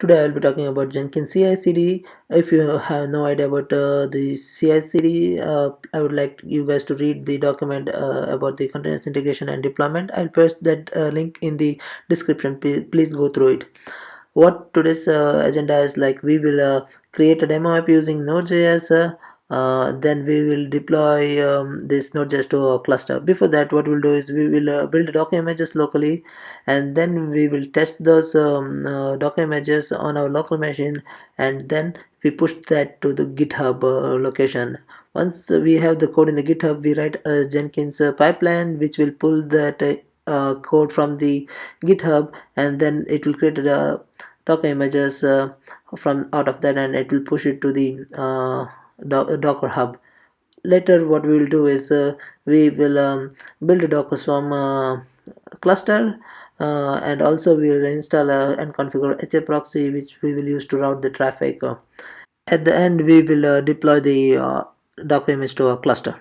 Today I'll be talking about Jenkins CI/CD. If you have no idea about the CI/CD, I would like you guys to read the document about the continuous integration and deployment. I'll post that link in the description. Please go through it. What today's agenda is like, we will create a demo app using Node.js. Then we will deploy this Node.js to a cluster. Before that, what we'll do is we will build Docker images locally, and then we will test those Docker images on our local machine, and then we push that to the GitHub location. Once we have the code in the GitHub, we write a Jenkins pipeline which will pull that code from the GitHub, and then it will create a Docker images from out of that, and it will push it to the Docker hub. Later what we will do is we will build a Docker Swarm cluster, and also we will install and configure HAProxy, which we will use to route the traffic. At the end we will deploy the Docker image to a cluster.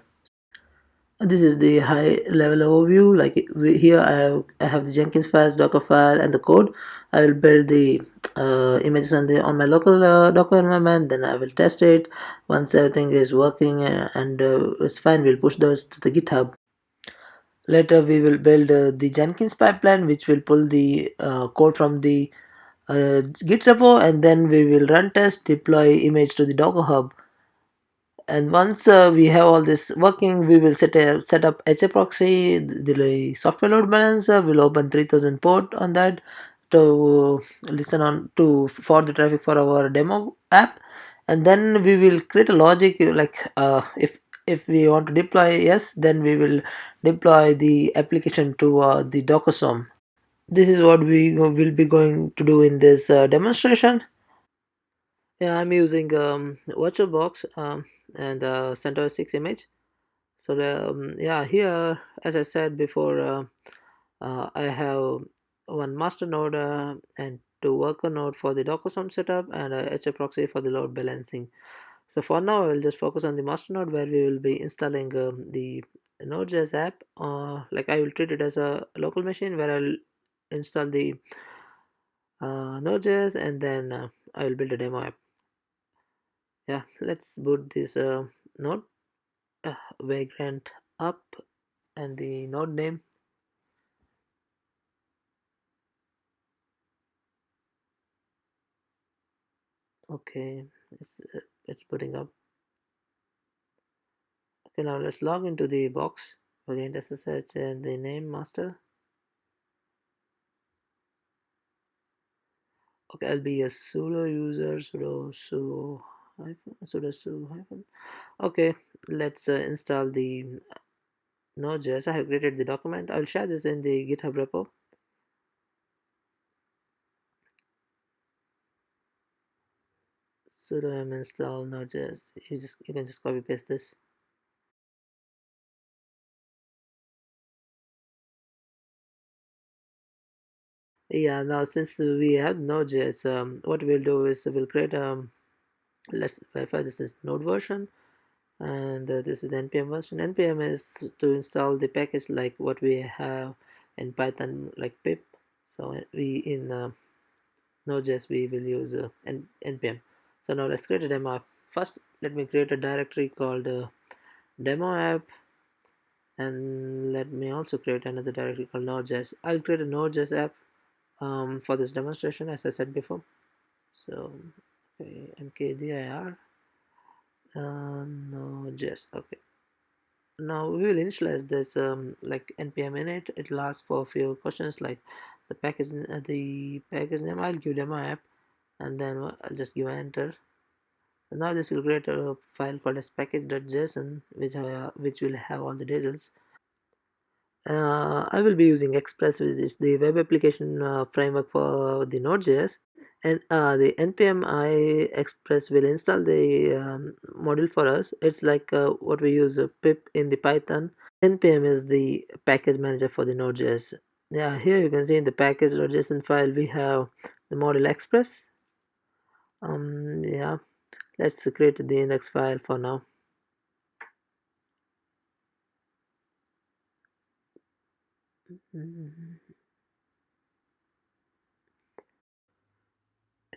This is the high level overview. Like here I have the Jenkins files, Docker file, and the code. I will build the images on my local Docker environment. Then I will test it. Once everything is working and it's fine, we'll push those to the GitHub. Later we will build the Jenkins pipeline, which will pull the code from the Git repo, and then we will run test, deploy image to the Docker hub. And once we have all this working, we will set up HAProxy, the software load balancer. We'll open 3000 port on that to listen on to for the traffic for our demo app. And then we will create a logic like if we want to deploy, yes, then we will deploy the application to the Docker Swarm. This is what we will be going to do in this demonstration. Yeah, I'm using VirtualBox and CentOS 6 image. So yeah, here, as I said before, I have one master node and two worker node for the Docker Swarm setup, and a HAProxy for the load balancing. So for now, I will just focus on the master node, where we will be installing the Node.js app. Like I will treat it as a local machine where I'll install the Node.js, and then I will build a demo app. Yeah, let's boot this node, vagrant up, and the node name. Okay, it's putting up. Okay, now let's log into the box. Vagrant SSH and the name master. Okay, I'll be a sudo user, sudo hyphen. Okay, let's install the Node.js. I have created the document. I'll share this in the GitHub repo. Sudo install Node.js. You can just copy paste this. Yeah, now since we have Node.js, what we'll do is we'll create let's verify this is node version, and this is the npm version. Npm is to install the package like what we have in Python, like pip. So we in Node.js we will use npm. So now let's create a demo app. First, let me create a directory called demo app, and let me also create another directory called Node.js. I'll create a Node.js app for this demonstration, as I said before. So okay, mkdir Node.js. Okay, now we will initialize this like npm init. It will ask for a few questions like the package name. I'll give demo app, and then I'll just give enter. So now this will create a file called as package.json, which will have all the details. I will be using Express, which is the web application framework for the Node.js, and the npm I Express will install the module for us. It's like what we use pip in the Python. Npm is the package manager for the Node.js. Yeah, here you can see in the package.json file we have the module Express. Yeah, let's create the index file for now.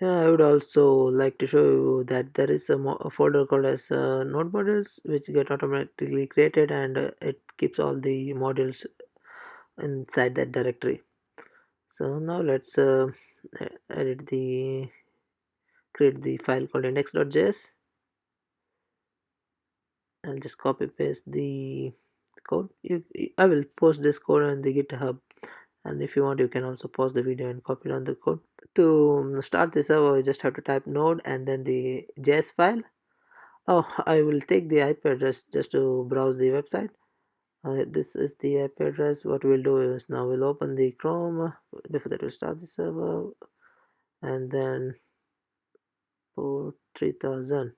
Yeah, I would also like to show you that there is a folder called as node modules which get automatically created, and it keeps all the modules inside that directory. So now let's edit the create the file called index.js. I'll just copy paste the code. I will post this code on the GitHub, and if you want you can also pause the video and copy down the code. To start the server, you just have to type node and then the JS file. Oh, I will take the IP address just to browse the website. This is the IP address. What we'll do is now we'll open the Chrome. Before that, we'll start the server and then port 3000.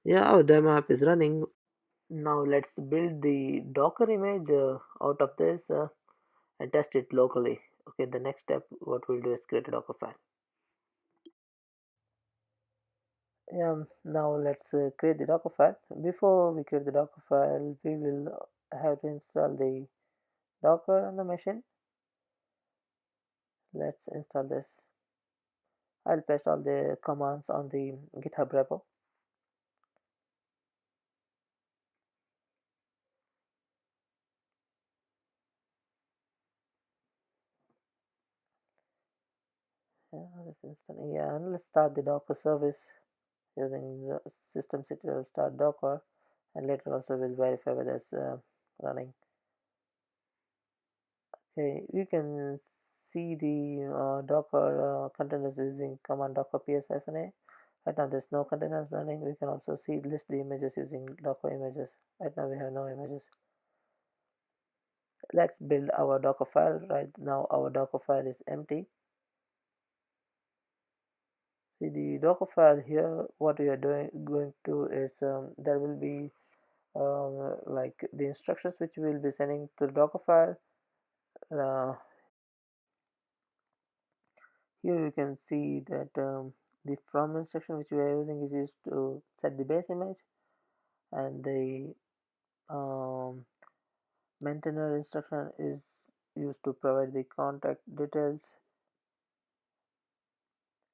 Yeah, our demo app is running. Now let's build the Docker image out of this and test it locally. Okay, the next step, what we'll do is create a Docker file. Yeah, now let's create the Docker file. Before we create the Docker file, we will have to install the Docker on the machine. Let's install this. I'll paste all the commands on the GitHub repo. Yeah, let's install. Yeah, and let's start the Docker service using the systemctl start Docker, and later also we'll verify whether it's running. Okay, you can see the Docker containers using command docker ps-a. Right now there's no containers running. We can also see list the images using Docker images. Right now we have no images. Let's build our Docker file. Right now our Docker file is empty. See the Docker file here. What we are going to is there will be like the instructions which we will be sending to the Docker file. Uh, Here you can see that the from instruction which we are using is used to set the base image, and the um, maintainer instruction is used to provide the contact details,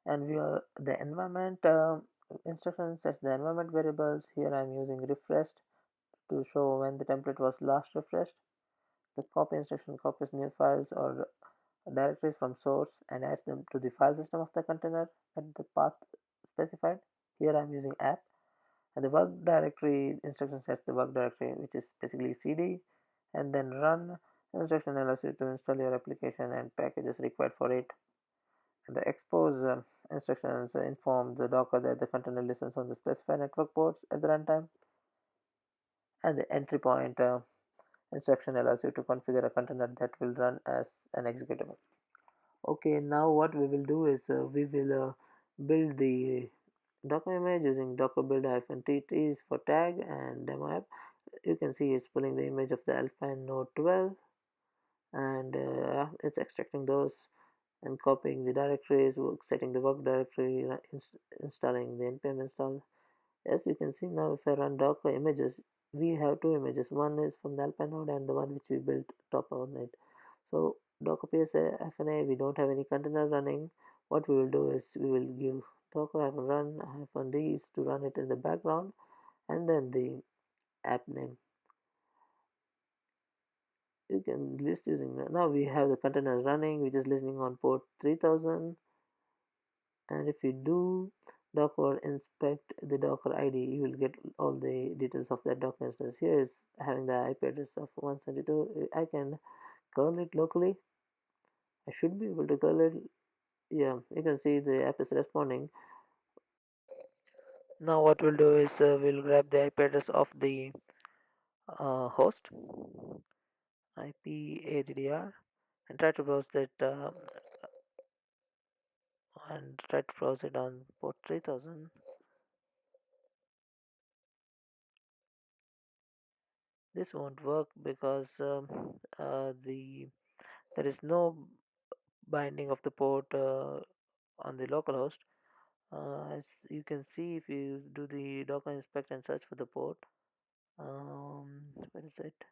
and we are the environment instruction sets the environment variables. Here I am using refreshed to show when the template was last refreshed. The copy instruction copies new files or directories from source and adds them to the file system of the container at the path specified. Here I am using app. And the work directory instruction sets the work directory, which is basically cd, and then run instruction allows you to install your application and packages required for it. And the expose instructions inform the Docker that the container listens on the specified network ports at the runtime. And the entry point instruction allows you to configure a container that will run as an executable. Okay, now what we will do is we will build the Docker image using docker build-tt for tag and demo app. You can see it's pulling the image of the Alpine Node 12, and it's extracting those and copying the directories, setting the work directory, installing the npm install. As you can see now, if I run Docker images, we have two images. One is from the Alpine node and the one which we built top on it. So Docker ps-fna, we don't have any container running. What we will do is we will give docker-run -d to run it in the background, and then the app name. You can list using that. Now we have the containers running, which is listening on port 3000. And if you do docker inspect the docker id, you will get all the details of that docker instance. Here is having the IP address of 172. I can curl it locally. I should be able to curl it. Yeah, you can see the app is responding. Now what we'll do is we'll grab the IP address of the host, IP-addr, and try to browse that and try to browse it on port 3000. This won't work because there is no binding of the port on the localhost. As you can see, if you do the docker inspect and search for the port, where is it?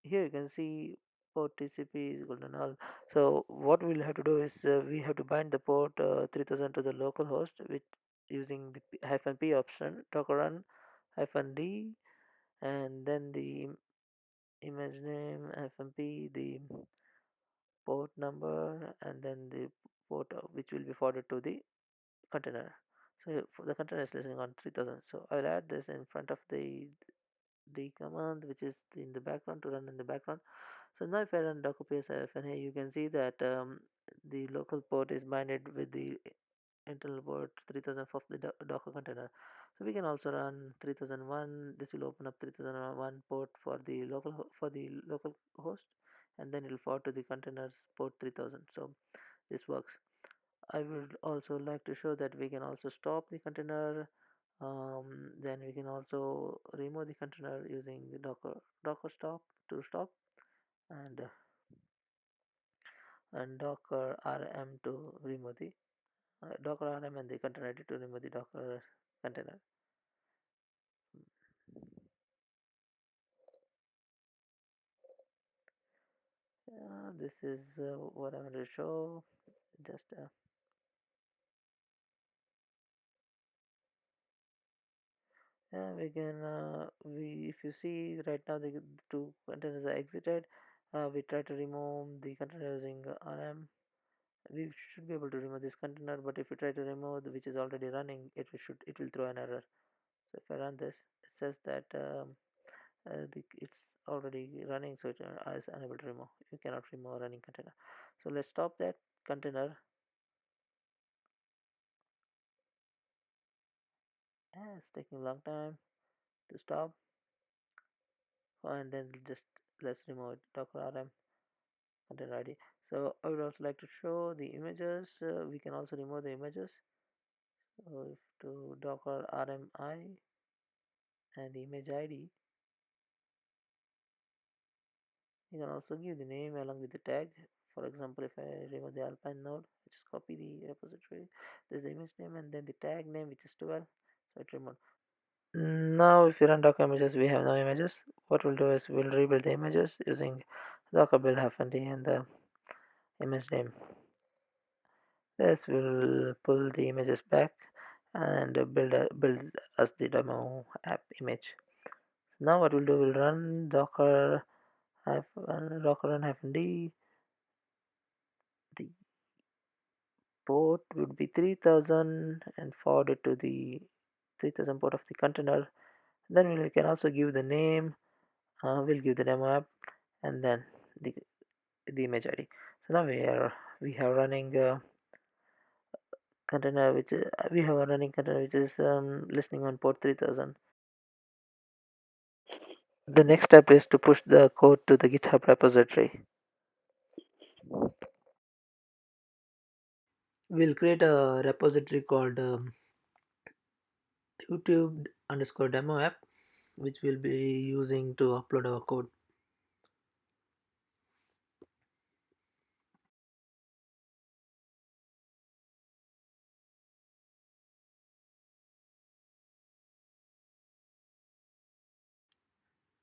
Here you can see port TCP is equal to null. So what we'll have to do is we have to bind the port 3000 to the local host with using the -p option, docker run -d, and then the image name -p, the port number, and then the port which will be forwarded to the container. So for the container is listening on 3000. So I'll add this in front of the command which is in the background to run in the background. So now if I run docker -and here you can see that the local port is binded with the internal port 3000 of the docker container. So we can also run 3001. This will open up 3001 port for the local host, and then it will forward to the containers port 3000. So this works. I would also like to show that we can also stop the container. Then we can also remove the container using the docker stop to stop, and docker rm to remove the docker rm and the container ID to remove the docker container. This is what I want to show. Just yeah, we can we if you see right now the two containers are exited. We try to remove the container using rm. We should be able to remove this container, but if we try to remove which is already running, it will throw an error. So if I run this, it says that it's already running, so it is unable to remove. You cannot remove a running container. So let's stop that container. It's taking a long time to stop, and then just let's remove it. Docker rm container ID. So I would also like to show the images. We can also remove the images. So if to docker rmi and the image ID, you can also give the name along with the tag. For example, if I remove the Alpine node, I just copy the repository. There's the image name and then the tag name, which is 12. So it removed. Now, if you run Docker images, we have no images. What we'll do is we'll rebuild the images using Docker build -d and the image name. This will pull the images back and build us the demo app image. Now, what we'll do, we'll run docker run -d. The port would be 3000 and forward it to the 3000 port of the container. Then we can also give the name. We'll give the demo app and then the image ID. So now we have running container which we have a running container which is listening on port 3000. The next step is to push the code to the GitHub repository. We'll create a repository called YouTube underscore demo app, which we'll be using to upload our code.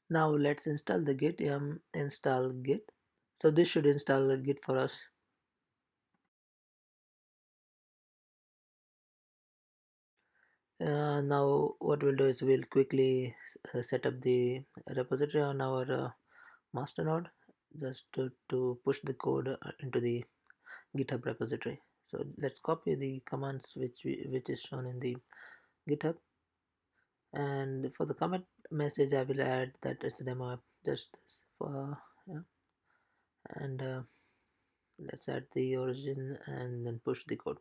Now let's install the git install git. So this should install git for us. Now what we'll do is we'll quickly set up the repository on our master node just to push the code into the GitHub repository. So let's copy the commands which is shown in the GitHub, and for the commit message I will add that it's a demo app, just this for yeah. And let's add the origin and then push the code.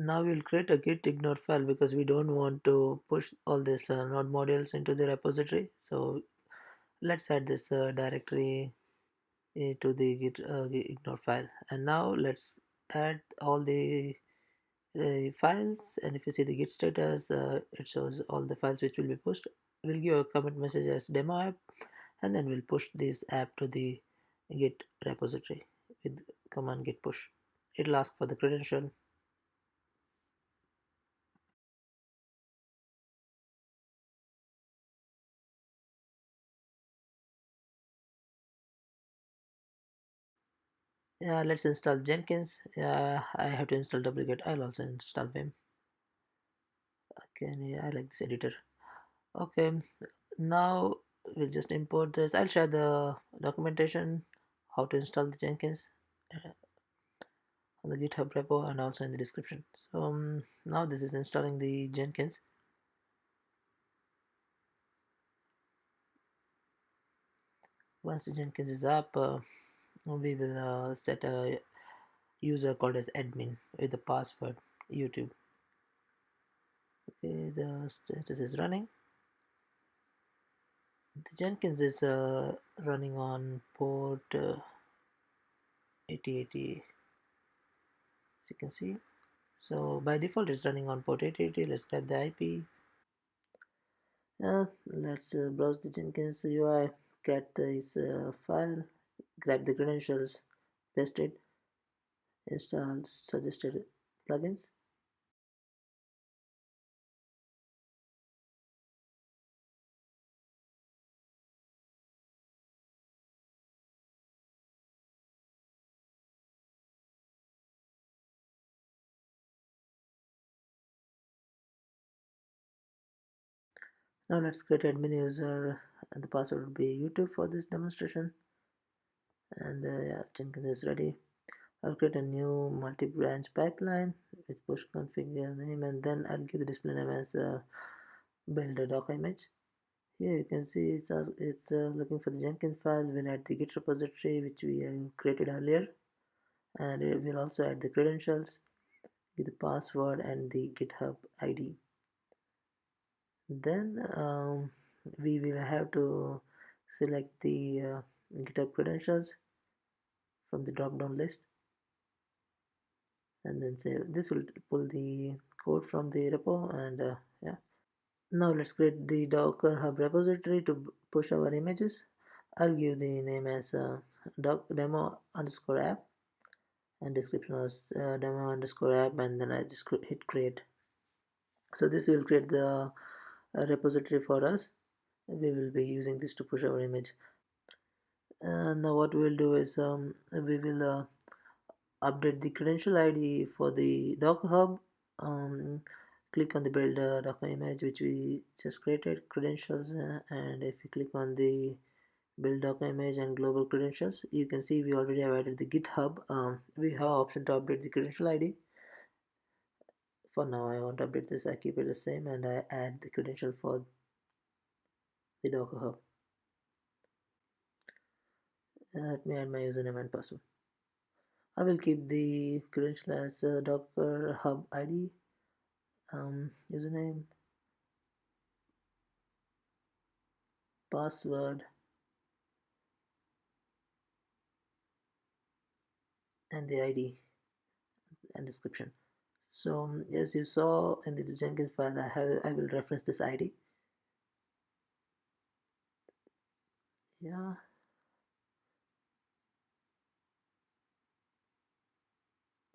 Now we'll create a git ignore file because we don't want to push all these node modules into the repository. So let's add this directory to the git ignore file, and now let's add all the files. And if you see the git status, it shows all the files which will be pushed. We'll give a commit message as demo app, and then we'll push this app to the git repository with command git push. It'll ask for the credential. Yeah, let's install Jenkins. Yeah, I have to install duplicate. I'll also install Vim. Okay, yeah, I like this editor. Okay, now we'll just import this. I'll share the documentation how to install the Jenkins on the GitHub repo and also in the description. So now this is installing the Jenkins. Once the Jenkins is up, we will set a user called as admin with the password YouTube. Okay, the status is running. The Jenkins is running on port 8080, as you can see. So by default it's running on port 8080. Let's grab the IP. Let's browse the Jenkins UI, get this file, grab the credentials, paste it, install suggested plugins. Now let's create admin user and the password will be YouTube for this demonstration. And yeah, Jenkins is ready. I'll create a new multi-branch pipeline with push configure name, and then I'll give the display name as build a doc image. Here you can see it's looking for the Jenkins file. We'll add the Git repository which we created earlier, and it will also add the credentials, give the password and the GitHub ID. Then we will have to select the GitHub credentials from the drop down list and then save. This will pull the code from the repo, and yeah. Now let's create the Docker Hub repository to push our images. I'll give the name as demo underscore app, and description was demo underscore app, and then I just hit create. So this will create the repository for us. We will be using this to push our image. And now what we will do is we will update the credential ID for the Docker Hub. Click on the build Docker image which we just created, credentials, and if you click on the build Docker image and global credentials, you can see we already have added the GitHub. We have option to update the credential ID. For now I want to update this. I keep it the same and I add the credential for the Docker Hub. Let me add my username and password. I will keep the credential as Docker Hub ID, username, password, and the ID and description. So as you saw in the Jenkins file, I will reference this ID. Yeah.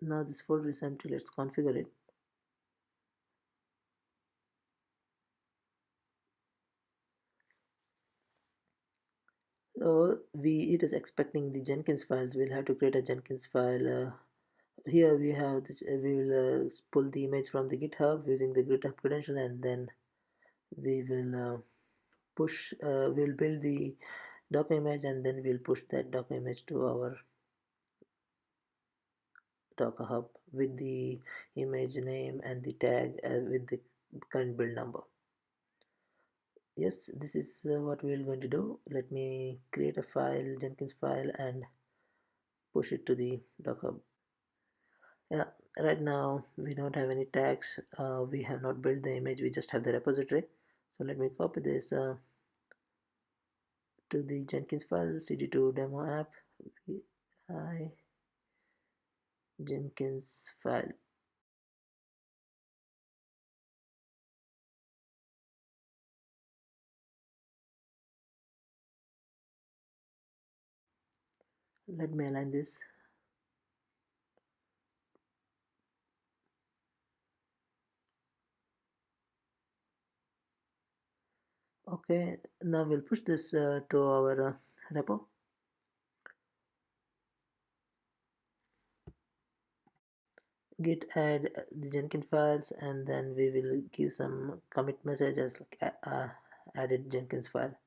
Now this folder is empty. Let's configure it. So it is expecting the Jenkins files. We'll have to create a Jenkins file. Here we have this, we will pull the image from the GitHub using the GitHub credential, and then we will we'll build the doc image, and then we'll push that doc image to our Docker Hub with the image name and the tag with the current build number. Yes, this is what we're going to do. Let me create a file, Jenkins file, and push it to the Docker Hub. Yeah, right now we don't have any tags. We have not built the image. We just have the repository. So let me copy this to the Jenkins file, cd2 demo app, I Jenkins file. Let me align this. Okay, now we'll push this to our repo. Git add the Jenkins files, and then we will give some commit messages like added Jenkins file.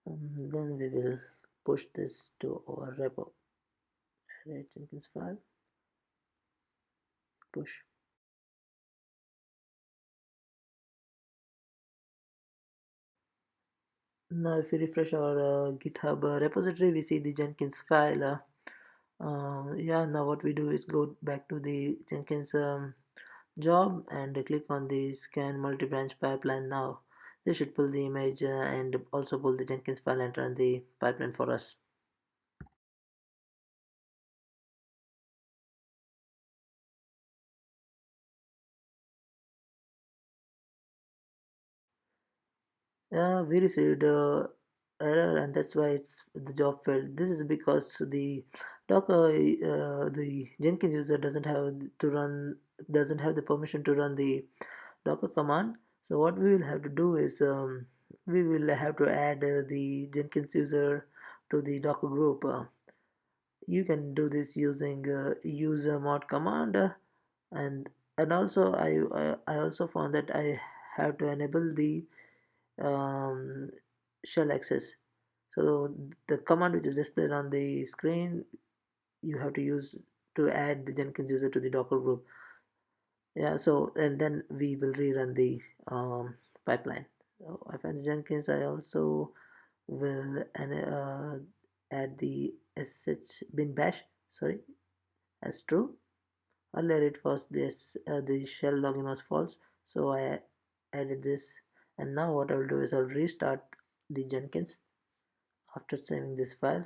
Then we will push this to our repo. Added Jenkins file, push. Now if we refresh our GitHub repository, we see the Jenkins file. Yeah, now what we do is go back to the Jenkins job and click on the scan multi-branch pipeline now. This should pull the image and also pull the Jenkins file and run the pipeline for us. Yeah, we received error, and that's why it's the job failed. This is because the Docker, the Jenkins user doesn't have the permission to run the Docker command. So what we will have to do is we will have to add the Jenkins user to the Docker group. You can do this using user mod command, and also I also found that I have to enable the um, shell access. So the command which is displayed on the screen, you have to use to add the Jenkins user to the Docker group. Yeah, so and then we will rerun the pipeline. So I find the Jenkins. I also will add the sh bin bash. Sorry, as true. Earlier it was this the shell login was false, so I added this. And now what I will do is I'll restart the Jenkins after saving this file.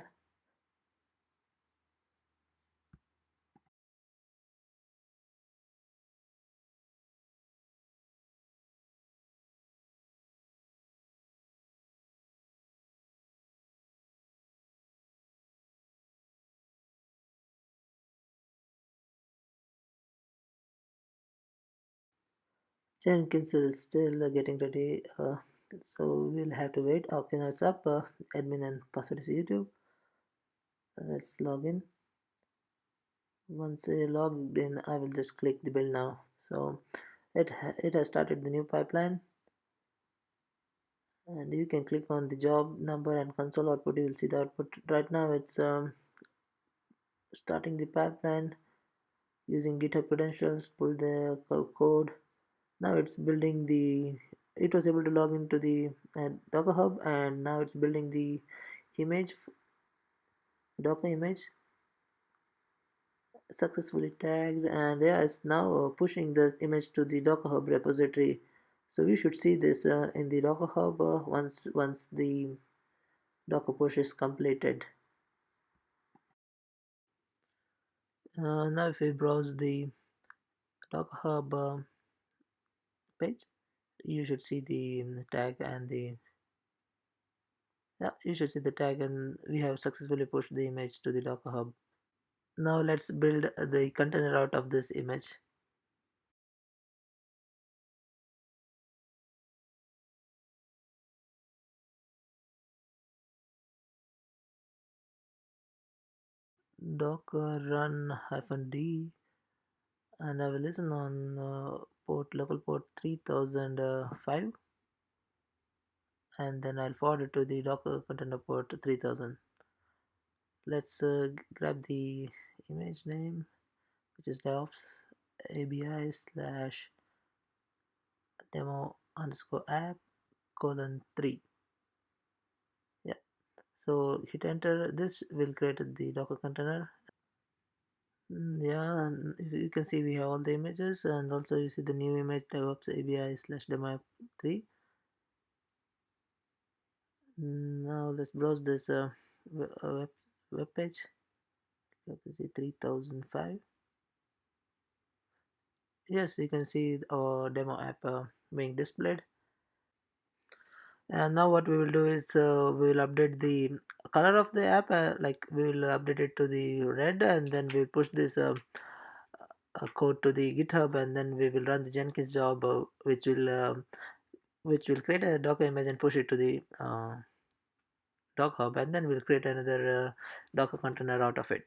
Jenkins is still getting ready, so we'll have to wait. Okay, now it's up. Admin and password is YouTube. Let's log in. Once I logged in, I will just click the build now. So it has started the new pipeline, and you can click on the job number and console output. You will see the output. Right now, it's starting the pipeline using GitHub credentials. Pull the code. Now it's building the. It was able to log into the Docker Hub, and now it's building the image, Docker image, successfully tagged, and yeah, it's now pushing the image to the Docker Hub repository. So we should see this in the Docker Hub once the Docker push is completed. Now if we browse the Docker Hub page, you should see the tag and the yeah, you should see the tag, and we have successfully pushed the image to the Docker Hub. Now let's build the container out of this image. Docker run -d, and I will listen on local port 3005, and then I'll forward it to the Docker container port 3000. Let's grab the image name, which is devopsabi slash demo underscore app colon 3. Yeah, so hit enter. This will create the Docker container. Yeah, and you can see we have all the images, and also you see the new image devopsabi slash demo app 3. Now let's browse this web page. Let me see 3005. Yes, you can see our demo app being displayed. And now what we will do is we will update the color of the app. Like we will update it to the red, and then we will push this code to the GitHub, and then we will run the Jenkins job, which will which will create a Docker image and push it to the Docker hub, and then we'll create another Docker container out of it.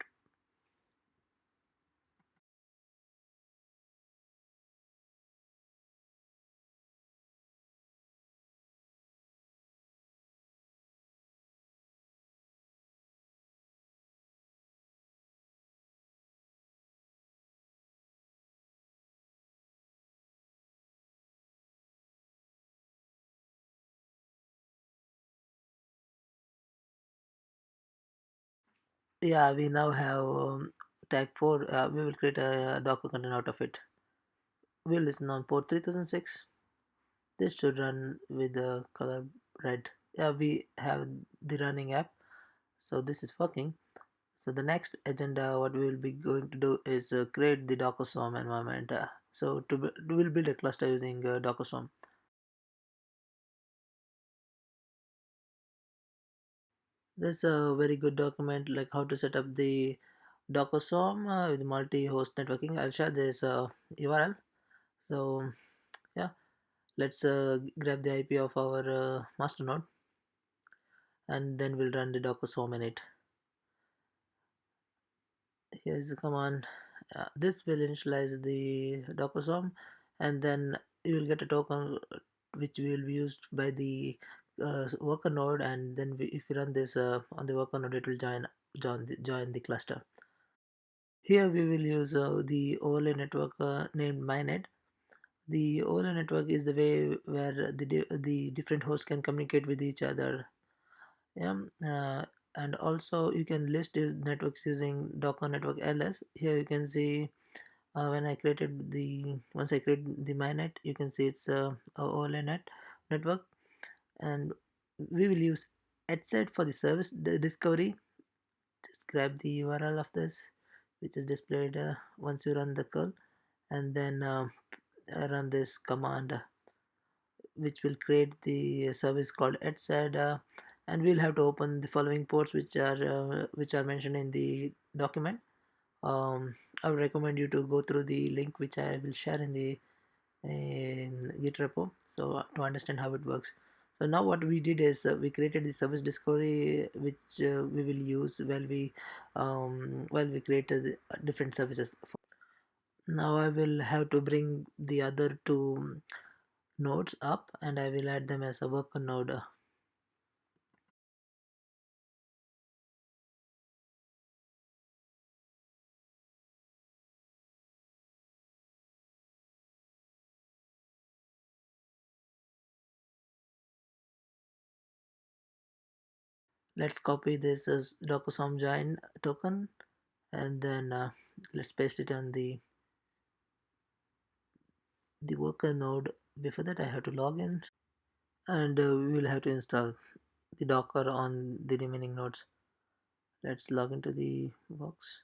Yeah, we now have tag 4. We will create a Docker container out of it. We'll listen on port 3006. This should run with the color red. Yeah, we have the running app, so this is working. So the next agenda, what we will be going to do is create the Docker Swarm environment. We'll build a cluster using Docker Swarm. There's a very good document like how to set up the Docker Swarm with multi-host networking. I'll share this URL. So yeah, let's grab the IP of our master node, and then we'll run the Docker Swarm in it. Here's the command. This will initialize the Docker Swarm, and then you will get a token which will be used by the worker node, and then if you run this on the worker node, it will join the cluster. Here we will use the overlay network named mynet. The overlay network is the way where the different hosts can communicate with each other. Yeah, and also you can list the networks using Docker network ls. Here you can see when I created the once I create the mynet, you can see it's a overlay network, and we will use etset for the service discovery. Just grab the URL of this, which is displayed once you run the curl, and then run this command, which will create the service called etset, and we'll have to open the following ports which are mentioned in the document. I would recommend you to go through the link which I will share in the Git repo, so to understand how it works. So now what we did is we created the service discovery, which we will use while we create different services. Now I will have to bring the other two nodes up, and I will add them as a worker node. Let's copy this as docker swarm join token, and then let's paste it on the worker node. Before that, I have to log in, and we will have to install the Docker on the remaining nodes. Let's log into the box.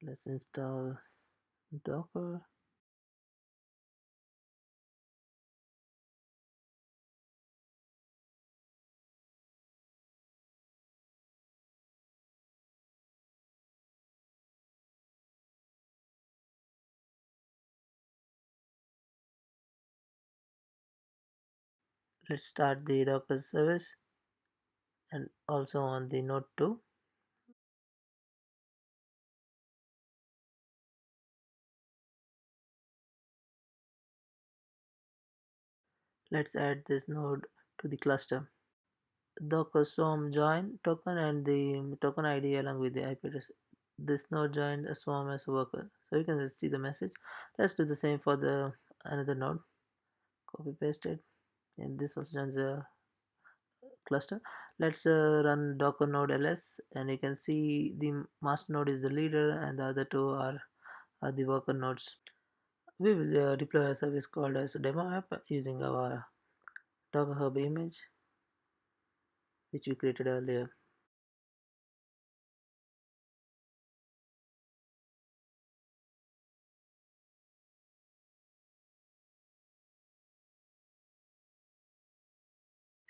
Let's install Docker. Let's start the Docker service, and also on the node 2. Let's add this node to the cluster. Docker swarm join token and the token ID along with the IP address. This node joined a swarm as a worker. So you can just see the message. Let's do the same for the another node. Copy paste it, and this also joins the cluster. Let's run docker node ls, and you can see the master node is the leader and the other two are the worker nodes. We will deploy a service called as a demo app using our Docker Hub image which we created earlier.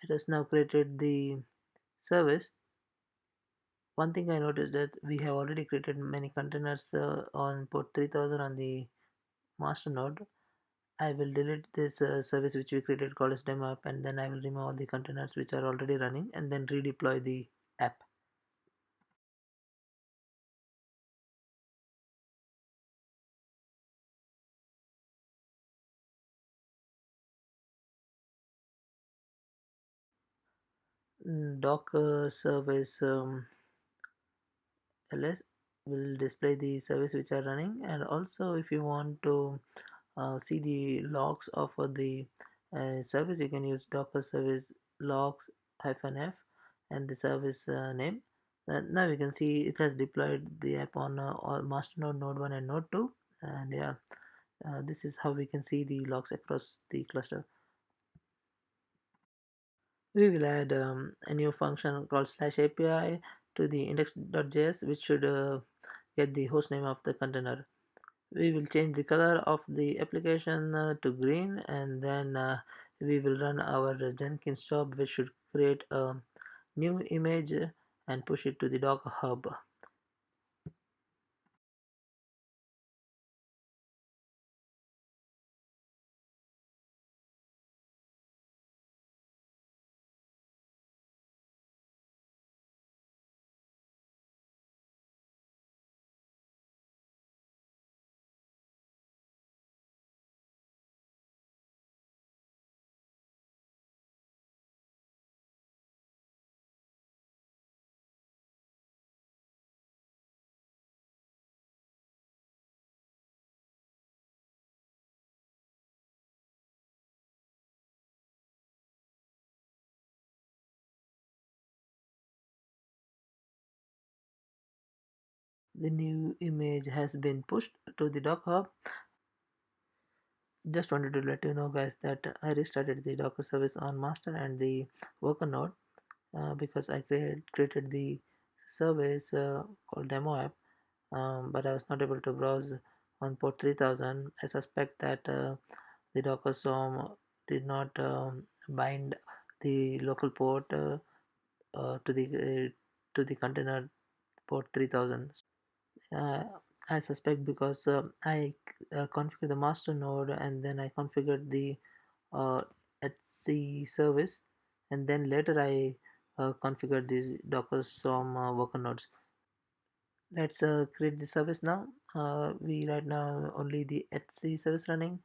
It has now created the service. One thing I noticed that we have already created many containers on port 3000 on the master node, I will delete this service which we created called as demo app, and then I will remove all the containers which are already running and then redeploy the app. Docker service ls will display the service which are running, and also if you want to see the logs of the service, you can use docker service logs -f and the service name. Now you can see it has deployed the app on all master node, node 1 and node 2, and yeah, this is how we can see the logs across the cluster. We will add a new function called /API to the index.js, which should get the host name of the container. We will change the color of the application to green, and then we will run our Jenkins job, which should create a new image and push it to the Docker hub. The new image has been pushed to the Docker hub. Just wanted to let you know, guys, that I restarted the Docker service on master and the worker node because I created the service called demo app, but I was not able to browse on port 3000. I suspect that the Docker swarm did not bind the local port to the container port 3000. I suspect because I configured the master node and then I configured the uh, etc service, and then later I configured these Docker Swarm worker nodes. Let's create the service now. We right now only the etc service running.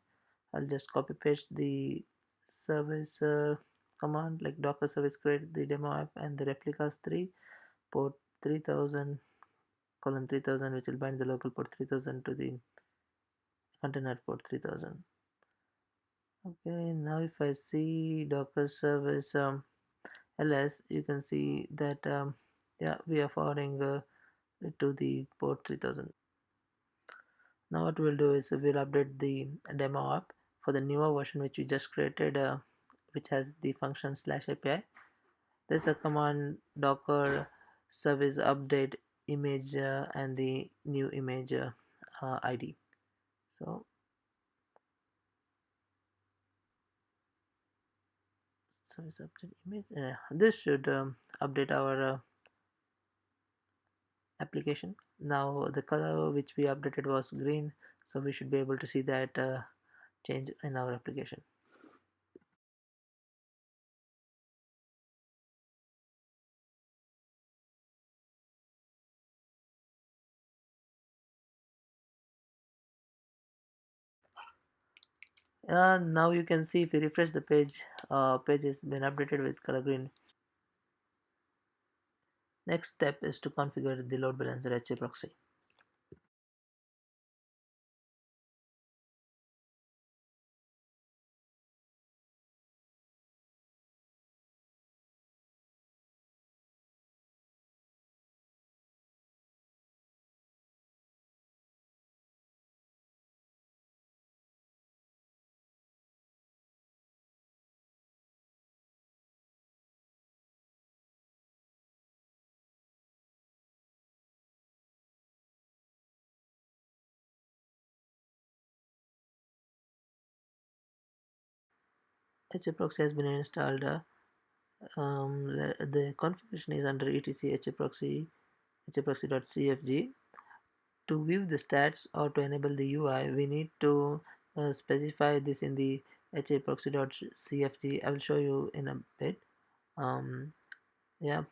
I'll just copy paste the service command like docker service create the demo app and the replicas 3 port 3000 colon 3000, which will bind the local port 3000 to the container port 3000. Okay, now if I see docker service ls, you can see that yeah, we are forwarding to the port 3000. Now what we'll do is we'll update the demo app for the newer version which we just created, which has the function /API. There's a command docker service update image and the new image id. So service update image, this should update our application. Now the color which we updated was green, so we should be able to see that change in our application. Now you can see if we refresh the page, page has been updated with color green. Next step is to configure the load balancer HAProxy. HAProxy has been installed. The configuration is under etc HAProxy HAProxy.cfg. To view the stats or to enable the UI, we need to specify this in the HAProxy.cfg. I will show you in a bit. um, yeah.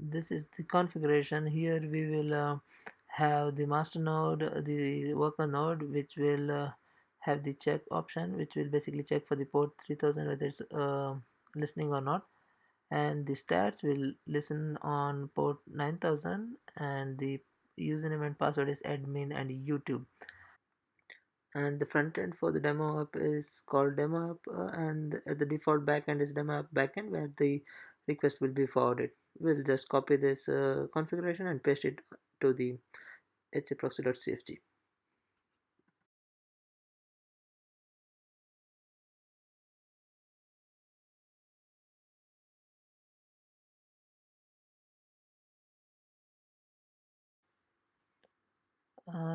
This is the configuration. Here we will have the master node, the worker node, which will have the check option, which will basically check for the port 3000 whether it's listening or not, and the stats will listen on port 9000, and the username and password is admin and YouTube. And the front end for the demo app is called demo app, and the default backend is demo app backend, where the request will be forwarded. We'll just copy this configuration and paste it to the haproxy.cfg.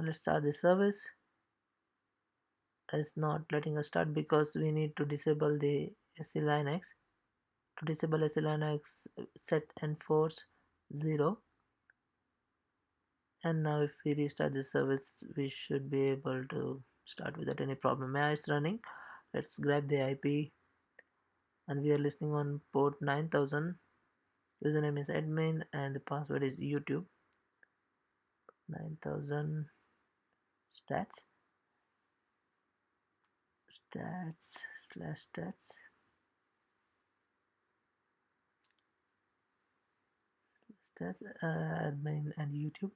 Let's start the service. It's not letting us start because we need to disable the SELinux. To disable SELinux, set enforce 0. And now if we restart the service, we should be able to start without any problem. Yeah, it's running. Let's grab the IP, and we are listening on port 9000. Username is admin and the password is YouTube. 9000 stats stats admin and YouTube.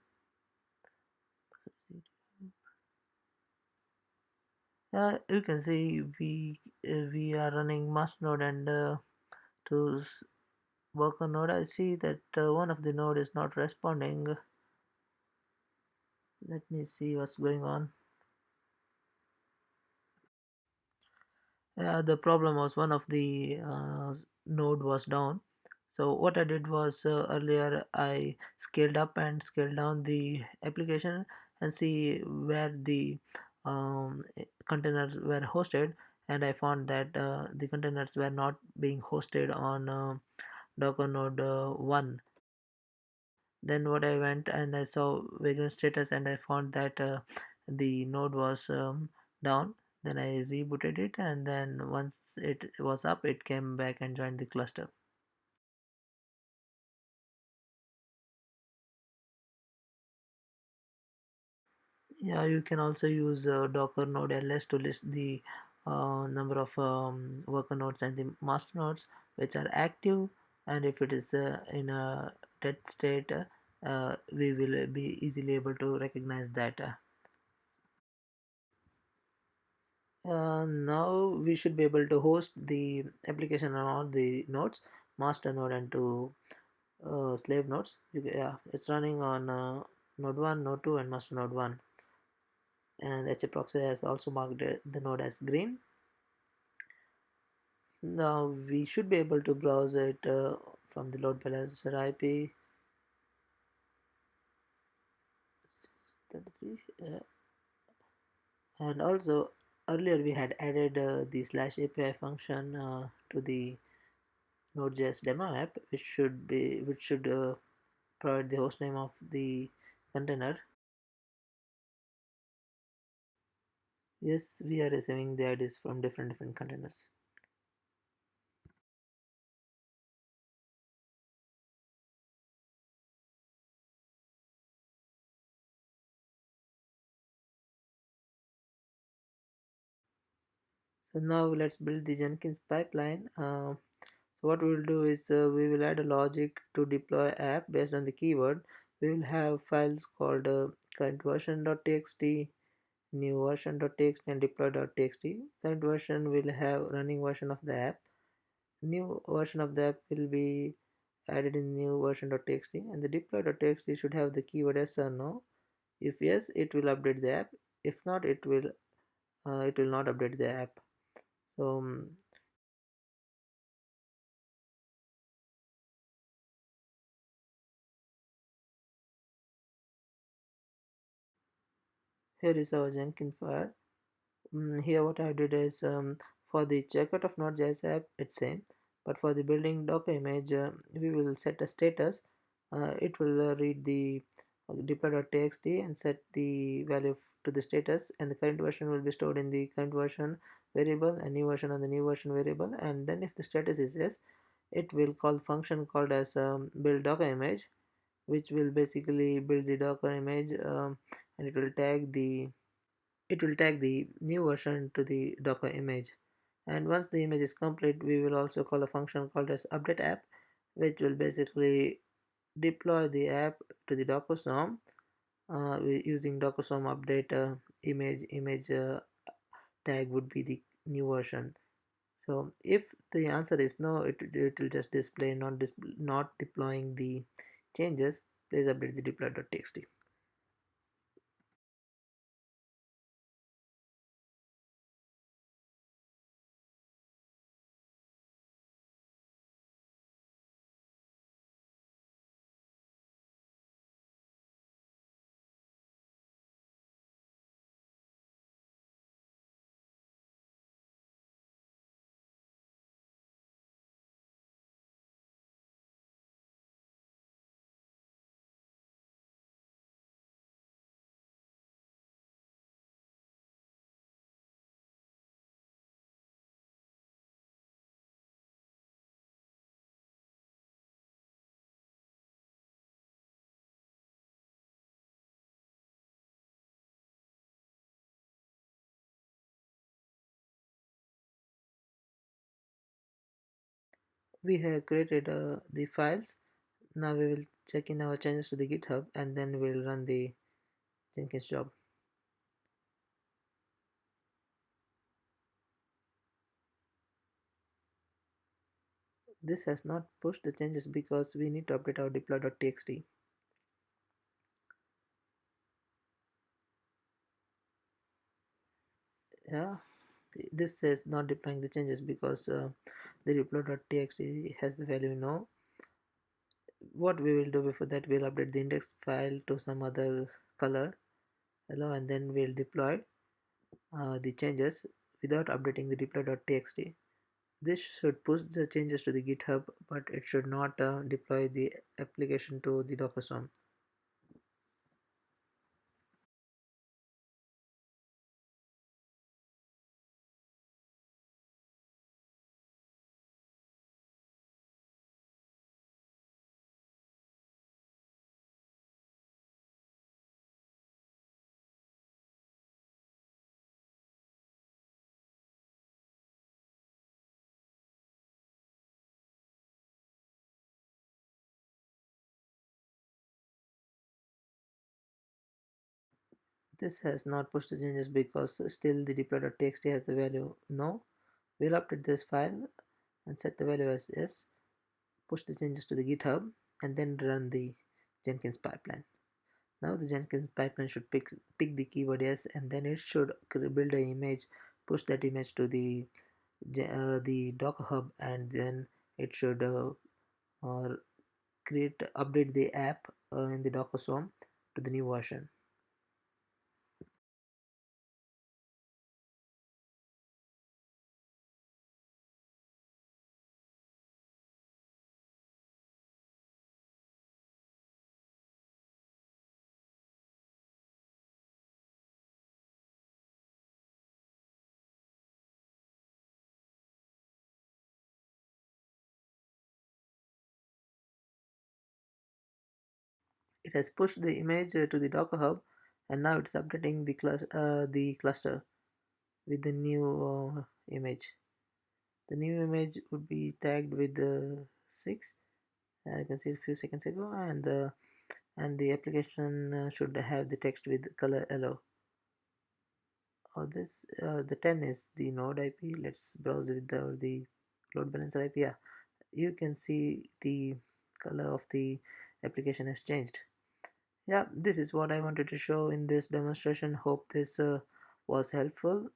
You can see we are running masternode, and to work on node, I see that one of the node is not responding. Let me see what's going on. The problem was one of the node was down. So what I did was, earlier I scaled up and scaled down the application and see where the containers were hosted, and I found that the containers were not being hosted on Docker node 1. Then what I went and I saw Vagrant status, and I found that the node was down. Then I rebooted it, and then once it was up, it came back and joined the cluster. Yeah, you can also use Docker node ls to list the number of worker nodes and the master nodes which are active, and if it is in a dead state, we will be easily able to recognize that. Now we should be able to host the application on all the nodes, master node and two slave nodes. Yeah, it's running on node 1, node 2 and master node 1. And HAProxy has also marked the node as green. Now we should be able to browse it from the load balancer IP 33. And also earlier we had added the slash API function to the Node.js demo app, which should provide the hostname of the container. Yes, we are receiving the IDs from different containers. So now let's build the Jenkins pipeline. So what we will do is, we will add a logic to deploy app based on the keyword. We will have files called current version.txt, new version.txt and deploy.txt. Current version will have running version of the app. New version of the app will be added in new version.txt, and the deploy.txt should have the keyword yes or no. If yes, it will update the app. If not, it will not update the app. So Here is our Jenkins file. Here what I did is, for the checkout of Node.js app, it's same, but for the building Docker image, we will set a status. It will read the deploy.txt and set the value to the status, and the current version will be stored in the current version variable and new version on the new version variable. And then if the status is yes, it will call function called as build Docker image, which will basically build the Docker image, and it will tag the new version to the Docker image. And once the image is complete, we will also call a function called as update app, which will basically deploy the app to the Docker swarm, using Docker swarm update image tag would be the new version. So if the answer is no, it will just display not deploying the changes. Please update the deploy.txt. We have created the files. Now we will check in our changes to the GitHub, and then we'll run the Jenkins job. This has not pushed the changes because we need to update our deploy.txt. Yeah, this says not deploying the changes because the deploy.txt has the value no. What we will do before that, we'll update the index file to some other color, hello, and then we'll deploy the changes without updating the deploy.txt. This should push the changes to the GitHub, but it should not deploy the application to the Docker swarm. This has not pushed the changes because still the deploy.txt has the value no. We'll update this file and set the value as yes, push the changes to the GitHub, and then run the Jenkins pipeline. Now the Jenkins pipeline should pick the keyword yes, and then it should build an image, push that image to the Docker hub, and then it should or update the app in the Docker swarm to the new version. It has pushed the image to the Docker hub, and now it's updating the cluster with the new image. The new image would be tagged with the 6. You can see a few seconds ago, and the application should have the text with color yellow. This the 10 is the node IP. Let's browse with the load balancer IP. Yeah, you can see the color of the application has changed. Yeah, this is what I wanted to show in this demonstration. Hope this was helpful.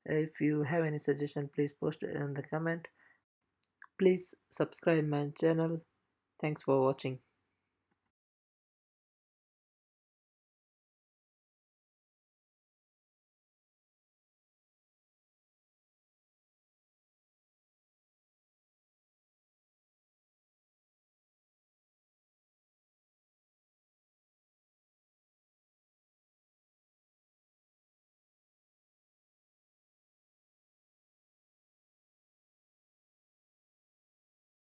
If you have any suggestion, please post it in the comment. Please subscribe my channel. Thanks for watching.